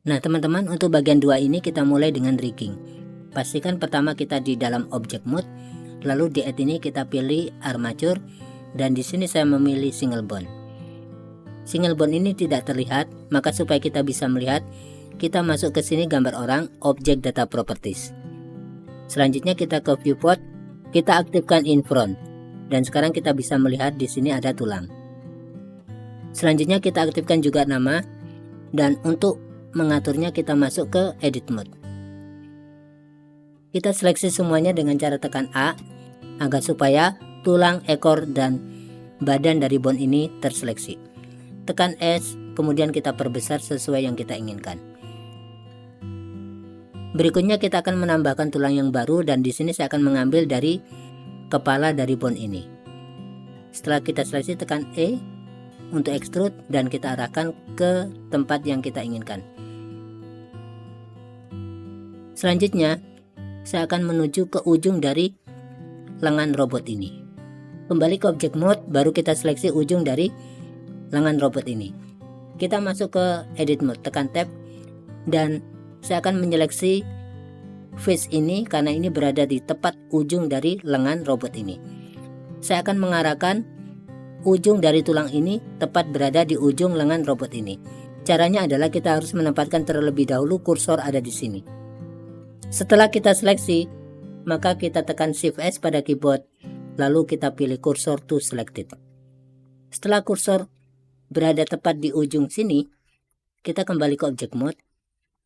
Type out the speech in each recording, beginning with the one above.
Nah teman-teman, untuk bagian 2 ini kita mulai dengan rigging. Pastikan pertama kita di dalam object mode, lalu di add ini kita pilih armature, dan di sini saya memilih single bond. Single bond ini tidak terlihat, maka supaya kita bisa melihat, kita masuk ke sini gambar orang, object data properties. Selanjutnya kita ke viewport, kita aktifkan in front, dan sekarang kita bisa melihat di sini ada tulang. Selanjutnya kita aktifkan juga nama, dan untuk mengaturnya kita masuk ke edit mode. Kita seleksi semuanya dengan cara tekan A agar supaya tulang, ekor, dan badan dari bone ini terseleksi. Tekan S, kemudian kita perbesar sesuai yang kita inginkan. Berikutnya kita akan menambahkan tulang yang baru, dan di sini saya akan mengambil dari kepala dari bone ini. Setelah kita seleksi, tekan E untuk extrude dan kita arahkan ke tempat yang kita inginkan. Selanjutnya, saya akan menuju ke ujung dari lengan robot ini. Kembali ke object mode, baru kita seleksi ujung dari lengan robot ini. Kita masuk ke edit mode, tekan tab, dan saya akan menyeleksi face ini karena ini berada di tepat ujung dari lengan robot ini. Saya akan mengarahkan ujung dari tulang ini tepat berada di ujung lengan robot ini. Caranya adalah kita harus menempatkan terlebih dahulu kursor ada di sini. Setelah kita seleksi, maka kita tekan Shift S pada keyboard, lalu kita pilih kursor to selected. Setelah kursor berada tepat di ujung sini, kita kembali ke object mode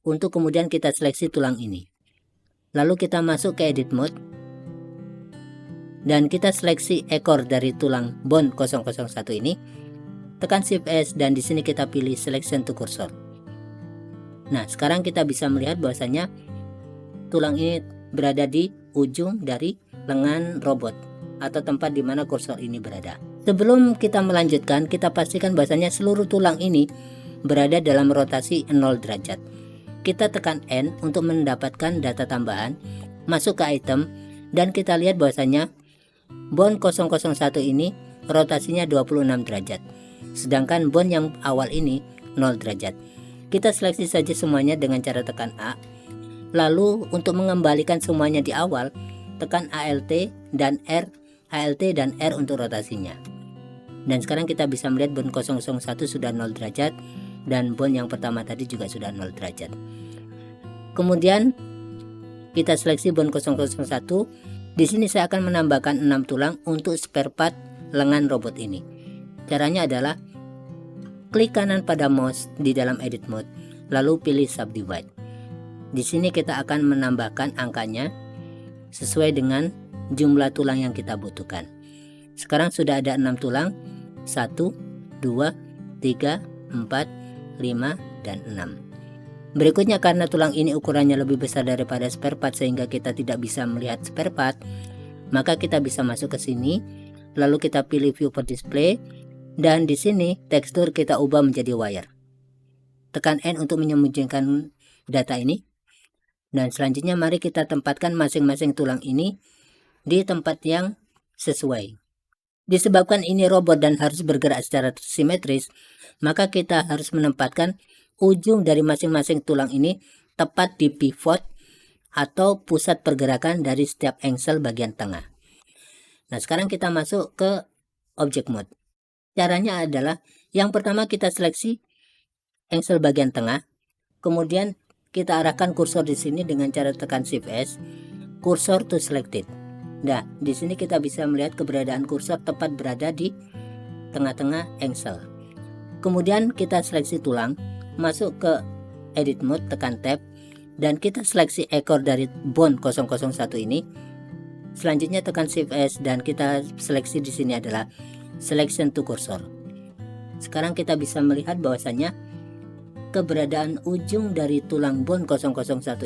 untuk kemudian kita seleksi tulang ini. Lalu kita masuk ke edit mode dan kita seleksi ekor dari tulang bone 001 ini. Tekan Shift S dan di sini kita pilih selection to cursor. Nah, sekarang kita bisa melihat bahwasanya tulang ini berada di ujung dari lengan robot atau tempat di mana kursor ini berada. Sebelum kita melanjutkan, kita pastikan bahwasanya seluruh tulang ini berada dalam rotasi 0 derajat. Kita tekan N untuk mendapatkan data tambahan, masuk ke item, dan kita lihat bahwasanya bone 001 ini rotasinya 26 derajat. Sedangkan bone yang awal ini 0 derajat. Kita seleksi saja semuanya dengan cara tekan A. Lalu untuk mengembalikan semuanya di awal, tekan ALT dan R untuk rotasinya. Dan sekarang kita bisa melihat bone 001 sudah 0 derajat dan bone yang pertama tadi juga sudah 0 derajat. Kemudian kita seleksi bone 001. Di sini saya akan menambahkan 6 tulang untuk spare part lengan robot ini. Caranya adalah klik kanan pada mouse di dalam edit mode, lalu pilih subdivide. Di sini kita akan menambahkan angkanya sesuai dengan jumlah tulang yang kita butuhkan. Sekarang sudah ada 6 tulang, 1, 2, 3, 4, 5, dan 6. Berikutnya, karena tulang ini ukurannya lebih besar daripada spare part sehingga kita tidak bisa melihat spare part, maka kita bisa masuk ke sini, lalu kita pilih view per display, dan di sini tekstur kita ubah menjadi wire. Tekan N untuk menyembunyikan data ini. Dan selanjutnya mari kita tempatkan masing-masing tulang ini di tempat yang sesuai. Disebabkan ini robot dan harus bergerak secara simetris, maka kita harus menempatkan ujung dari masing-masing tulang ini tepat di pivot atau pusat pergerakan dari setiap engsel bagian tengah. Nah, sekarang kita masuk ke object mode. Caranya adalah yang pertama kita seleksi engsel bagian tengah, kemudian kita arahkan kursor di sini dengan cara tekan Shift S, kursor to selected. Nah, di sini kita bisa melihat keberadaan kursor tepat berada di tengah-tengah engsel. Kemudian kita seleksi tulang, masuk ke edit mode, tekan tab, dan kita seleksi ekor dari bone 001 ini. Selanjutnya tekan Shift S dan kita seleksi di sini adalah selection to cursor. Sekarang kita bisa melihat bahwasanya keberadaan ujung dari tulang bone 001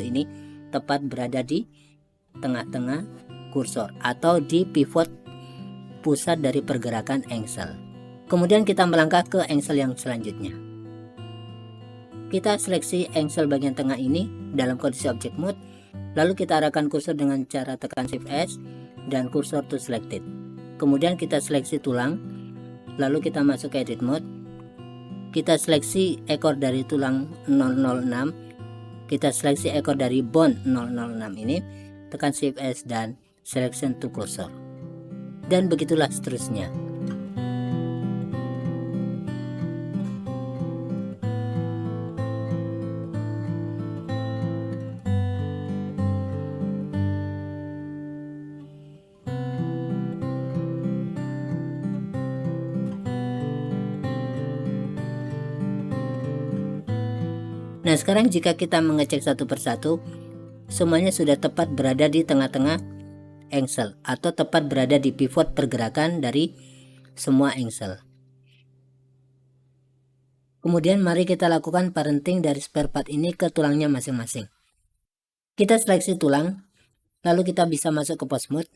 ini tepat berada di tengah-tengah kursor atau di pivot pusat dari pergerakan engsel. Kemudian kita melangkah ke engsel yang selanjutnya. Kita seleksi engsel bagian tengah ini dalam kondisi object mode, lalu kita arahkan kursor dengan cara tekan Shift S dan kursor to selected. Kemudian kita seleksi tulang, lalu kita masuk ke edit mode. kita seleksi ekor dari tulang 006, kita seleksi ekor dari bone 006 ini, tekan Shift S dan Selection to Cursor, dan begitulah seterusnya. Nah, sekarang jika kita mengecek satu persatu, semuanya sudah tepat berada di tengah-tengah engsel atau tepat berada di pivot pergerakan dari semua engsel. Kemudian mari kita lakukan parenting dari spare part ini ke tulangnya masing-masing. Kita seleksi tulang, lalu kita bisa masuk ke post mode.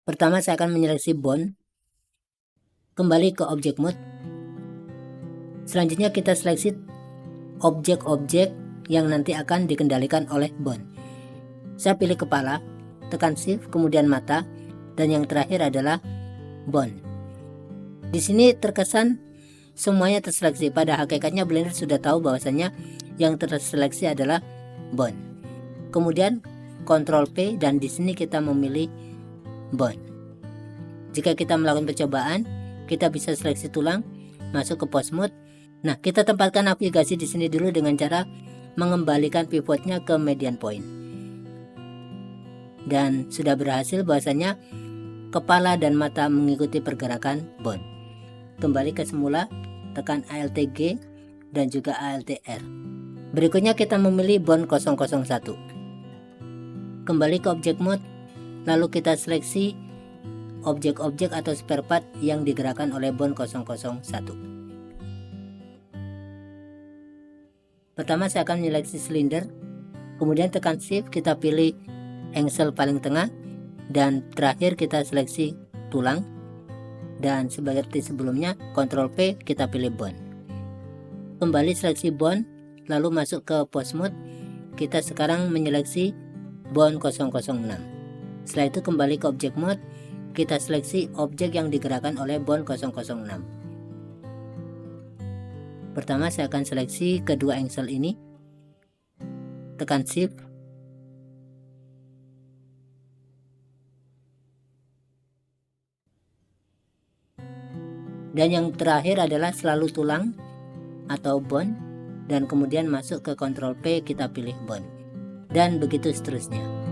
Pertama saya akan menyeleksi bone, kembali ke object mode. Selanjutnya kita seleksi objek-objek yang nanti akan dikendalikan oleh bone. Saya pilih kepala, tekan Shift, kemudian mata, dan yang terakhir adalah bone. Di sini terkesan semuanya terseleksi, pada hakikatnya Blender sudah tahu bahwasanya yang terseleksi adalah bone. Kemudian Ctrl P dan di sini kita memilih bone. Jika kita melakukan percobaan, kita bisa seleksi tulang, masuk ke post mode. Nah, kita tempatkan navigasi di sini dulu dengan cara mengembalikan pivotnya ke median point. Dan sudah berhasil bahwasanya kepala dan mata mengikuti pergerakan bone. Kembali ke semula, tekan Alt G dan juga Alt R. Berikutnya kita memilih bone 001. Kembali ke object mode, lalu kita seleksi objek-objek atau spare part yang digerakkan oleh bone 001. Pertama saya akan menyeleksi silinder, kemudian tekan Shift, kita pilih engsel paling tengah, dan terakhir kita seleksi tulang, dan seperti sebelumnya Ctrl P, kita pilih bone. Kembali seleksi bone, lalu masuk ke post mode. Kita sekarang menyeleksi bone 006. Setelah itu kembali ke object mode, kita seleksi objek yang digerakkan oleh bone 006. Pertama saya akan seleksi kedua engsel ini, tekan Shift, dan yang terakhir adalah selalu tulang atau bone, dan kemudian masuk ke Ctrl P, kita pilih bone, dan begitu seterusnya.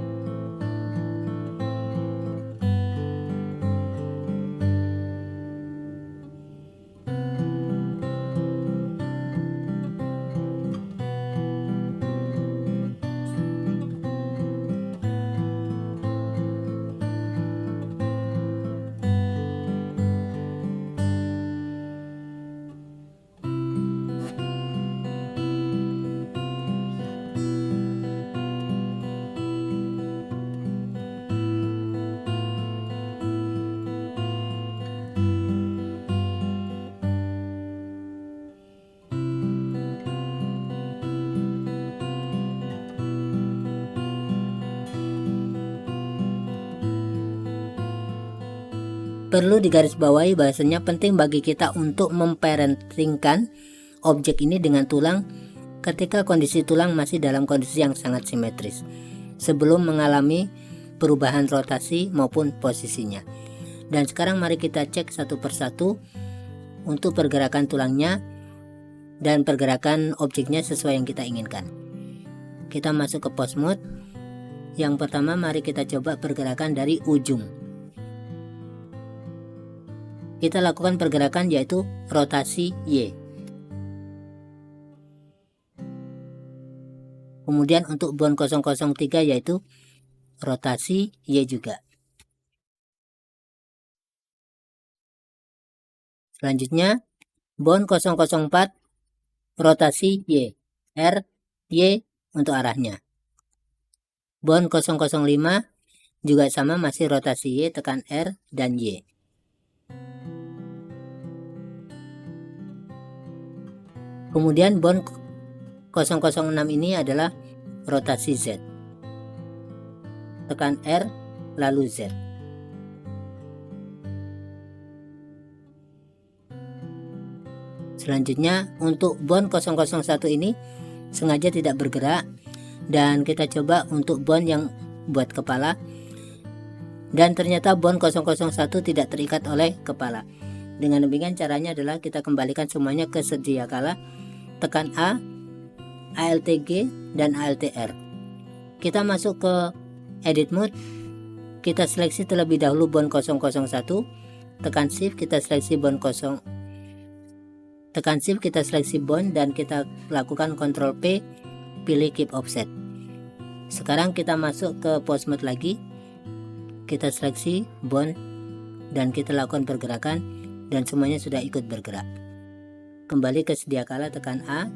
Perlu digarisbawahi bahasanya penting bagi kita untuk memparentingkan objek ini dengan tulang ketika kondisi tulang masih dalam kondisi yang sangat simetris, sebelum mengalami perubahan rotasi maupun posisinya. Dan sekarang mari kita cek satu persatu untuk pergerakan tulangnya dan pergerakan objeknya sesuai yang kita inginkan. Kita masuk ke post mode. Yang pertama mari kita coba pergerakan dari ujung. Kita lakukan pergerakan yaitu rotasi Y. Kemudian untuk bone 003 yaitu rotasi Y juga. Selanjutnya bone 004 rotasi Y, R, Y untuk arahnya. Bone 005 juga sama, masih rotasi Y, tekan R dan Y. Kemudian bone 006 ini adalah rotasi Z. Tekan R lalu Z. Selanjutnya untuk bond 001 ini sengaja tidak bergerak, dan kita coba untuk bond yang buat kepala, dan ternyata bond 001 tidak terikat oleh kepala. Dengan demikian caranya adalah kita kembalikan semuanya ke sedia kala, tekan A, ALTG dan ALTR. Kita masuk ke edit mode, kita seleksi terlebih dahulu bond 001, tekan shift, kita seleksi bond 0, tekan shift, kita seleksi bond dan kita lakukan Ctrl P, pilih keep offset. Sekarang kita masuk ke pose mode lagi, kita seleksi bond dan kita lakukan pergerakan dan semuanya sudah ikut bergerak. Kembali ke sedia kala, tekan A,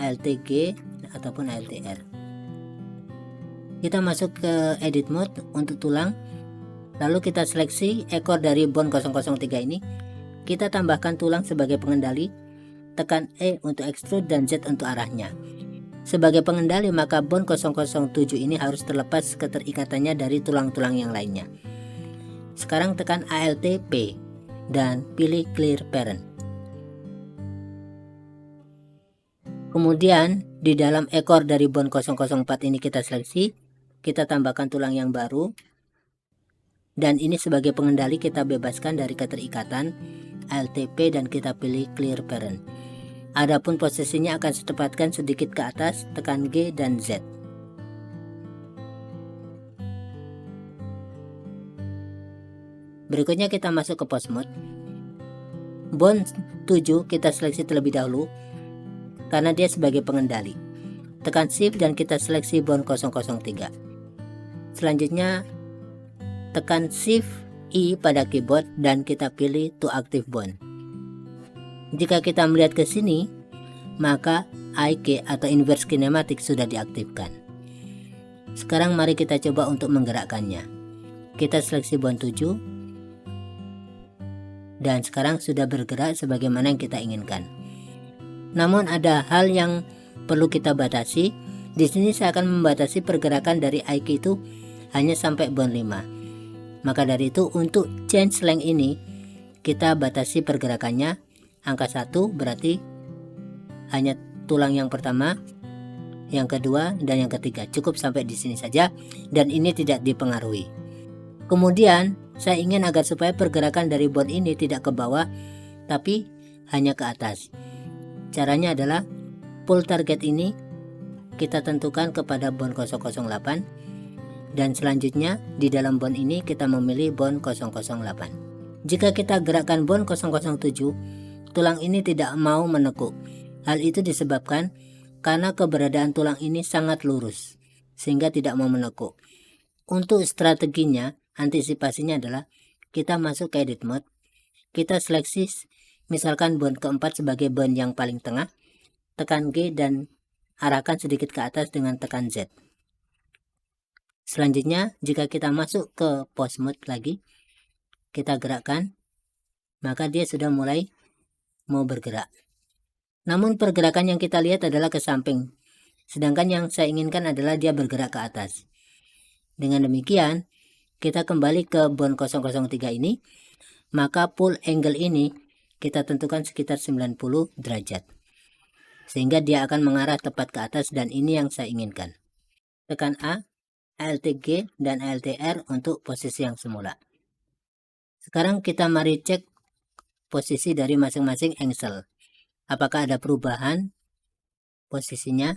ALTG ataupun ALTR. Kita masuk ke edit mode untuk tulang, lalu kita seleksi ekor dari bond 003 ini, kita tambahkan tulang sebagai pengendali, tekan E untuk extrude dan Z untuk arahnya. Sebagai pengendali maka bond 007 ini harus terlepas keterikatannya dari tulang-tulang yang lainnya. Sekarang tekan ALT P dan pilih clear parent. Kemudian di dalam ekor dari bond 004 ini kita seleksi, kita tambahkan tulang yang baru, dan ini sebagai pengendali kita bebaskan dari keterikatan, ALTP dan kita pilih clear parent. Adapun posisinya akan ditempatkan sedikit ke atas, tekan G dan Z. Berikutnya kita masuk ke pose mode. Bond 7 kita seleksi terlebih dahulu karena dia sebagai pengendali. Tekan shift dan kita seleksi bond 003. Selanjutnya tekan shift I pada keyboard dan kita pilih to active bond. Jika kita melihat ke sini, maka IK atau inverse kinematic sudah diaktifkan. Sekarang mari kita coba untuk menggerakkannya. Kita seleksi bond 7 dan sekarang sudah bergerak sebagaimana yang kita inginkan. Namun ada hal yang perlu kita batasi. Di sini saya akan membatasi pergerakan dari IK itu hanya sampai bond 5. Maka dari itu untuk change length ini kita batasi pergerakannya angka 1, berarti hanya tulang yang pertama, yang kedua dan yang ketiga. Cukup sampai di sini saja dan ini tidak dipengaruhi. Kemudian saya ingin agar supaya pergerakan dari bond ini tidak ke bawah tapi hanya ke atas. Caranya adalah pull target ini kita tentukan kepada bond 008 dan selanjutnya di dalam bond ini kita memilih bond 008. Jika kita gerakkan bond 007, tulang ini tidak mau menekuk. Hal itu disebabkan karena keberadaan tulang ini sangat lurus sehingga tidak mau menekuk. Untuk strateginya, antisipasinya adalah kita masuk ke edit mode, kita seleksi misalkan bond keempat sebagai bond yang paling tengah, tekan G dan arahkan sedikit ke atas dengan tekan Z. Selanjutnya jika kita masuk ke pose mode lagi, kita gerakkan, maka dia sudah mulai mau bergerak. Namun pergerakan yang kita lihat adalah ke samping, sedangkan yang saya inginkan adalah dia bergerak ke atas. Dengan demikian kita kembali ke bond 003 ini, maka pull angle ini kita tentukan sekitar 90 derajat sehingga dia akan mengarah tepat ke atas dan ini yang saya inginkan. Tekan A, ALTG dan ALTR untuk posisi yang semula. Sekarang kita mari cek posisi dari masing-masing engsel. Apakah ada perubahan posisinya?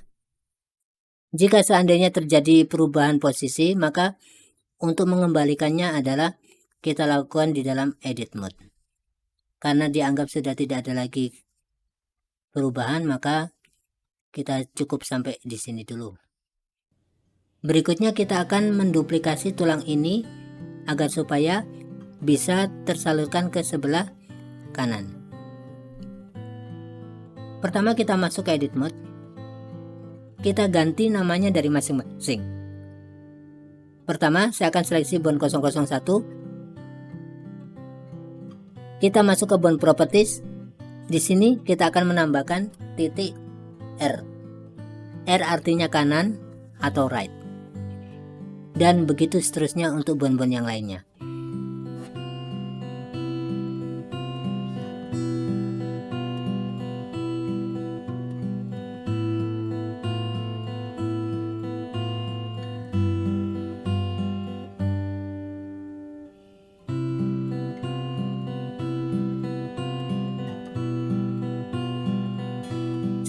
Jika seandainya terjadi perubahan posisi, maka untuk mengembalikannya adalah kita lakukan di dalam edit mode. Karena dianggap sudah tidak ada lagi perubahan, maka kita cukup sampai di sini dulu. Berikutnya kita akan menduplikasi tulang ini agar supaya bisa tersalurkan ke sebelah kanan. Pertama kita masuk ke edit mode, kita ganti namanya dari masing-masing. Pertama saya akan seleksi bond 001, kita masuk ke bond properties. Di sini kita akan menambahkan titik R. R artinya kanan atau right. Dan begitu seterusnya untuk bond-bond yang lainnya.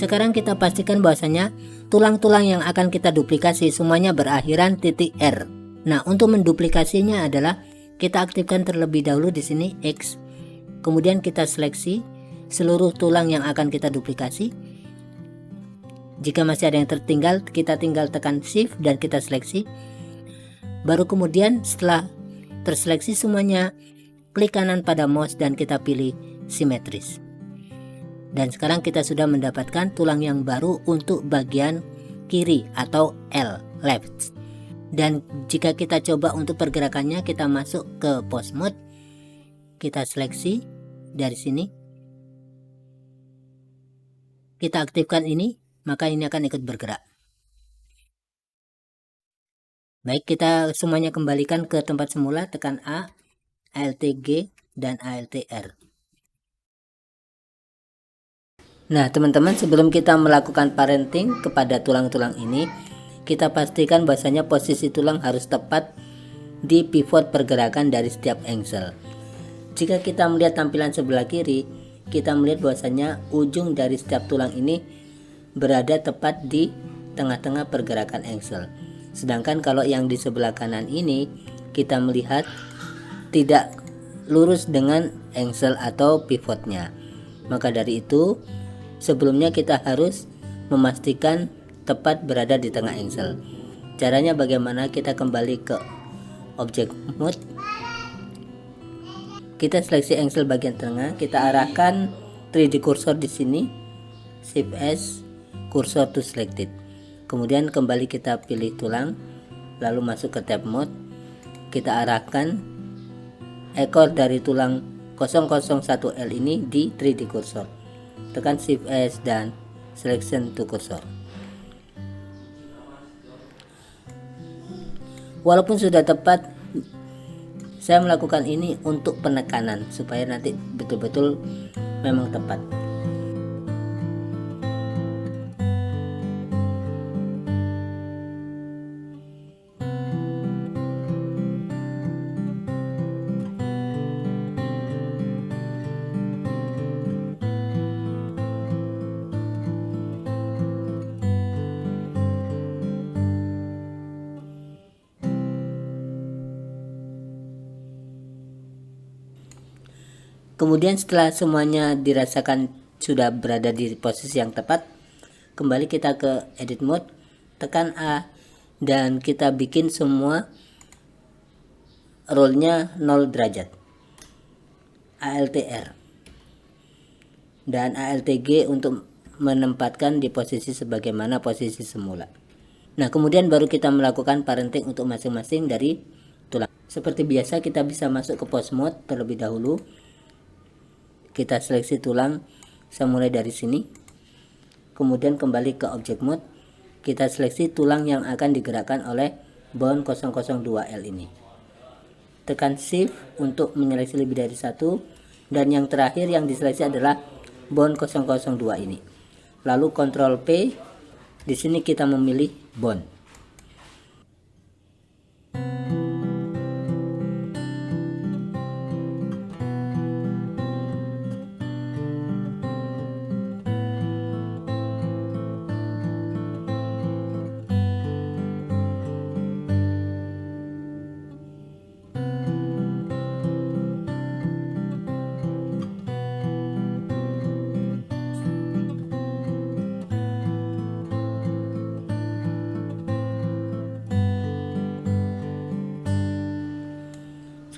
Sekarang kita pastikan bahwasanya tulang-tulang yang akan kita duplikasi semuanya berakhiran titik R. Nah, untuk menduplikasinya adalah kita aktifkan terlebih dahulu di sini X. Kemudian kita seleksi seluruh tulang yang akan kita duplikasi. Jika masih ada yang tertinggal, kita tinggal tekan Shift dan kita seleksi. Baru kemudian setelah terseleksi semuanya, klik kanan pada mouse dan kita pilih simetris. Dan sekarang kita sudah mendapatkan tulang yang baru untuk bagian kiri atau L, left. Dan jika kita coba untuk pergerakannya, kita masuk ke pose mode. Kita seleksi dari sini. Kita aktifkan ini, maka ini akan ikut bergerak. Baik, kita semuanya kembalikan ke tempat semula, tekan A, Alt G, dan Alt R. Nah teman-teman, sebelum kita melakukan parenting kepada tulang-tulang ini, kita pastikan bahwasanya posisi tulang harus tepat di pivot pergerakan dari setiap engsel. Jika kita melihat tampilan sebelah kiri, kita melihat bahwasanya ujung dari setiap tulang ini berada tepat di tengah-tengah pergerakan engsel. Sedangkan kalau yang di sebelah kanan ini, kita melihat tidak lurus dengan engsel atau pivotnya. Maka dari itu, sebelumnya kita harus memastikan tepat berada di tengah engsel. Caranya bagaimana? Kita kembali ke object mode. Kita seleksi engsel bagian tengah, kita arahkan 3D cursor di sini, Shift S, cursor to selected. Kemudian kembali kita pilih tulang, lalu masuk ke tab mode. Kita arahkan ekor dari tulang 001L ini di 3D cursor. Tekan Shift S dan Selection to Cursor. Walaupun sudah tepat, saya melakukan ini untuk penekanan supaya nanti betul-betul memang tepat. Kemudian setelah semuanya dirasakan sudah berada di posisi yang tepat, kembali kita ke edit mode, tekan A, dan kita bikin semua roll-nya 0 derajat, Alt R, dan Alt G untuk menempatkan di posisi sebagaimana posisi semula. Nah kemudian baru kita melakukan parenting untuk masing-masing dari tulang. Seperti biasa, kita bisa masuk ke pose mode terlebih dahulu. Kita seleksi tulang, saya mulai dari sini. Kemudian kembali ke object mode. Kita seleksi tulang yang akan digerakkan oleh bone 002L ini. Tekan Shift untuk menyeleksi lebih dari satu. Dan yang terakhir yang diseleksi adalah bone 002 ini. Lalu Ctrl P. Di sini kita memilih bone.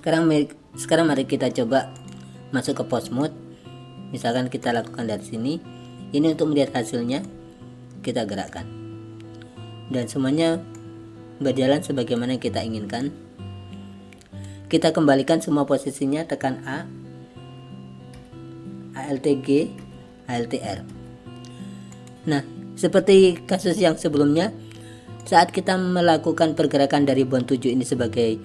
Sekarang mari kita coba masuk ke pose mode. Misalkan kita lakukan dari sini. Ini untuk melihat hasilnya. Kita gerakkan. Dan semuanya berjalan sebagaimana yang kita inginkan. Kita kembalikan semua posisinya, tekan A, Alt G, Alt R. Nah, seperti kasus yang sebelumnya, saat kita melakukan pergerakan dari bone 7 ini sebagai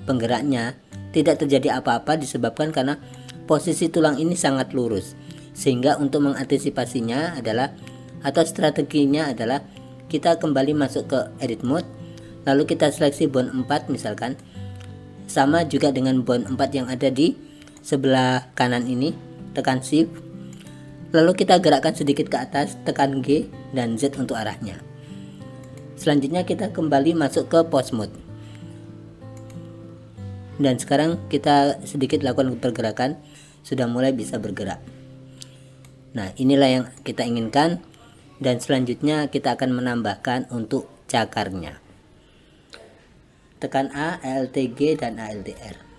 penggeraknya, tidak terjadi apa-apa disebabkan karena posisi tulang ini sangat lurus. Sehingga untuk mengantisipasinya adalah, atau strateginya adalah, kita kembali masuk ke edit mode, lalu kita seleksi bone 4 misalkan, sama juga dengan bone 4 yang ada di sebelah kanan ini, tekan Shift, Lalu kita gerakkan sedikit ke atas, tekan G dan Z untuk arahnya. Selanjutnya kita kembali masuk ke pause mode. Dan sekarang kita sedikit lakukan pergerakan, sudah mulai bisa bergerak. Nah, inilah yang kita inginkan. Dan selanjutnya kita akan menambahkan untuk cakarnya. Tekan A, ALT G dan ALTR.